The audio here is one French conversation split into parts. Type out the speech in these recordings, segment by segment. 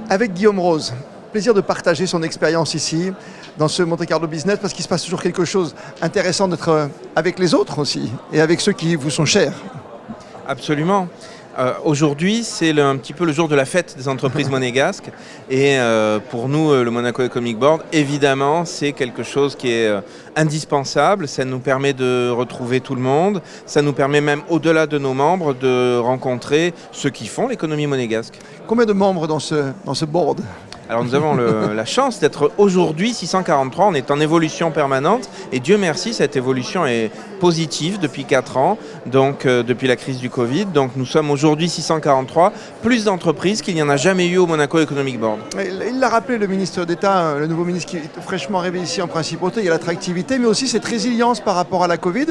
Avec Guillaume Rose. Plaisir de partager son expérience ici, dans ce Monte Carlo Business, parce qu'il se passe toujours quelque chose d'intéressant d'être avec les autres aussi, et avec ceux qui vous sont chers. Absolument. Aujourd'hui, c'est un petit peu le jour de la fête des entreprises monégasques. Et pour nous, le Monaco Economic Board, évidemment, c'est quelque chose qui est indispensable. Ça nous permet de retrouver tout le monde. Ça nous permet même, au-delà de nos membres, de rencontrer ceux qui font l'économie monégasque. Combien de membres dans ce board ? Alors nous avons la chance d'être aujourd'hui 643, on est en évolution permanente et Dieu merci, cette évolution est positive depuis 4 ans, donc depuis la crise du Covid. Donc nous sommes aujourd'hui 643, plus d'entreprises qu'il n'y en a jamais eu au Monaco Economic Board. Il l'a rappelé, le ministre d'État, le nouveau ministre qui est fraîchement arrivé ici en principauté, il y a l'attractivité, mais aussi cette résilience par rapport à la Covid.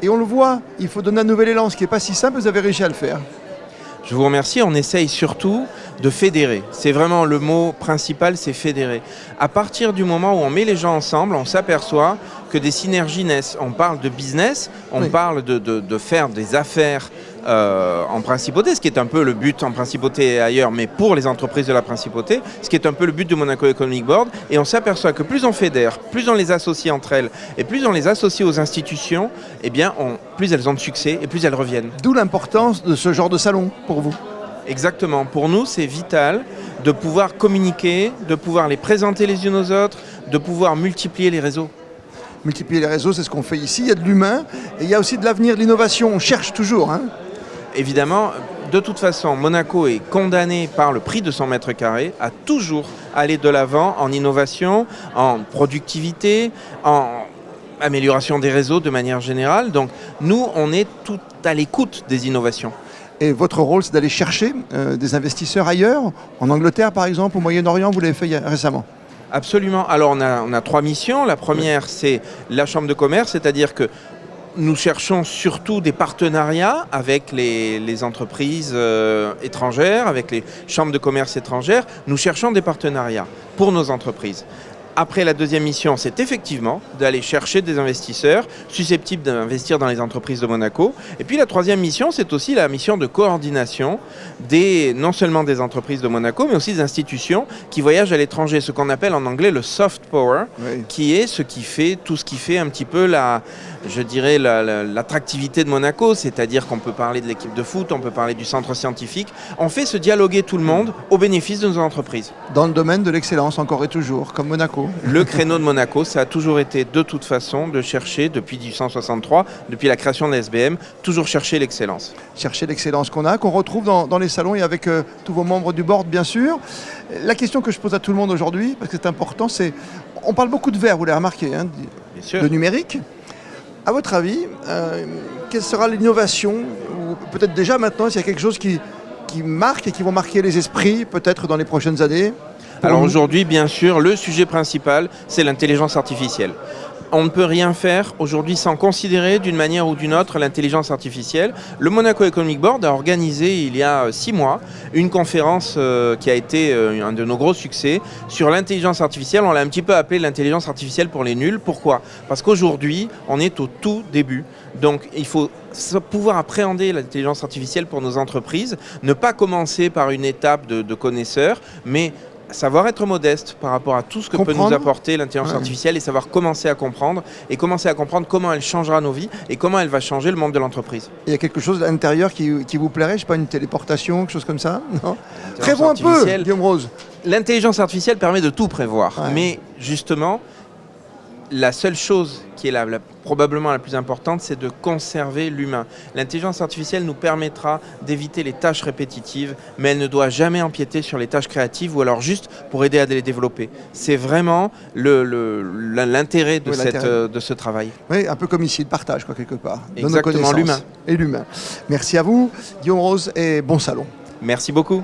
Et on le voit, il faut donner un nouvel élan, ce qui n'est pas si simple, vous avez réussi à le faire. Je vous remercie, on essaye surtout de fédérer. C'est vraiment le mot principal, c'est fédérer. À partir du moment où on met les gens ensemble, on s'aperçoit que des synergies naissent. On parle de business, on parle de faire des affaires en principauté, ce qui est un peu le but en principauté et ailleurs, mais pour les entreprises de la principauté, ce qui est un peu le but de Monaco Economic Board. Et on s'aperçoit que plus on fédère, plus on les associe entre elles, et plus on les associe aux institutions, eh bien, plus elles ont de succès et plus elles reviennent. D'où l'importance de ce genre de salon pour vous. Exactement. Pour nous, c'est vital de pouvoir communiquer, de pouvoir les présenter les unes aux autres, de pouvoir multiplier les réseaux. Multiplier les réseaux, c'est ce qu'on fait ici. Il y a de l'humain et il y a aussi de l'avenir, de l'innovation. On cherche toujours. Évidemment, de toute façon, Monaco est condamné par le prix de 100 mètres carrés à toujours aller de l'avant en innovation, en productivité, en amélioration des réseaux de manière générale. Donc nous, on est tout à l'écoute des innovations. Et votre rôle, c'est d'aller chercher des investisseurs ailleurs, en Angleterre par exemple, au Moyen-Orient, vous l'avez fait récemment. Absolument. Alors on a 3 missions. La première, c'est la Chambre de commerce, c'est-à-dire que nous cherchons surtout des partenariats avec les entreprises étrangères, avec les chambres de commerce étrangères. Nous cherchons des partenariats pour nos entreprises. Après, la deuxième mission, c'est effectivement d'aller chercher des investisseurs susceptibles d'investir dans les entreprises de Monaco. Et puis la troisième mission, c'est aussi la mission de coordination non seulement des entreprises de Monaco, mais aussi des institutions qui voyagent à l'étranger, ce qu'on appelle en anglais le soft power, qui est tout ce qui fait un petit peu l'attractivité de Monaco, c'est-à-dire qu'on peut parler de l'équipe de foot, on peut parler du centre scientifique. On fait se dialoguer tout le monde au bénéfice de nos entreprises. Dans le domaine de l'excellence, encore et toujours, comme Monaco. Le créneau de Monaco, ça a toujours été de toute façon de chercher, depuis 1863, depuis la création de la SBM, toujours chercher l'excellence. Chercher l'excellence qu'on retrouve dans les salons et avec tous vos membres du board, bien sûr. La question que je pose à tout le monde aujourd'hui, parce que c'est important, c'est, on parle beaucoup de verre, vous l'avez remarqué, de numérique. À votre avis, quelle sera l'innovation, ou peut-être déjà maintenant, s'il y a quelque chose qui marque et qui vont marquer les esprits, peut-être dans les prochaines années? Alors aujourd'hui, bien sûr, le sujet principal, c'est l'intelligence artificielle. On ne peut rien faire aujourd'hui sans considérer d'une manière ou d'une autre l'intelligence artificielle. Le Monaco Economic Board a organisé il y a 6 mois une conférence qui a été un de nos gros succès sur l'intelligence artificielle. On l'a un petit peu appelé l'intelligence artificielle pour les nuls. Pourquoi ? Parce qu'aujourd'hui, on est au tout début. Donc il faut pouvoir appréhender l'intelligence artificielle pour nos entreprises, ne pas commencer par une étape de connaisseurs, mais savoir être modeste par rapport à tout ce que peut nous apporter l'intelligence artificielle et savoir commencer à comprendre comment elle changera nos vies et comment elle va changer le monde de l'entreprise. Il y a quelque chose à l'intérieur qui vous plairait, je sais pas, une téléportation, quelque chose comme ça, non? Prévois un peu, Guillaume Rose. L'intelligence artificielle permet de tout prévoir, mais justement, la seule chose qui est probablement la plus importante, c'est de conserver l'humain. L'intelligence artificielle nous permettra d'éviter les tâches répétitives, mais elle ne doit jamais empiéter sur les tâches créatives ou alors juste pour aider à les développer. C'est vraiment l'intérêt de ce travail. Oui, un peu comme ici, le partage, quelque part. Exactement, l'humain. Et l'humain. Merci à vous, Guillaume Rose, et bon salon. Merci beaucoup.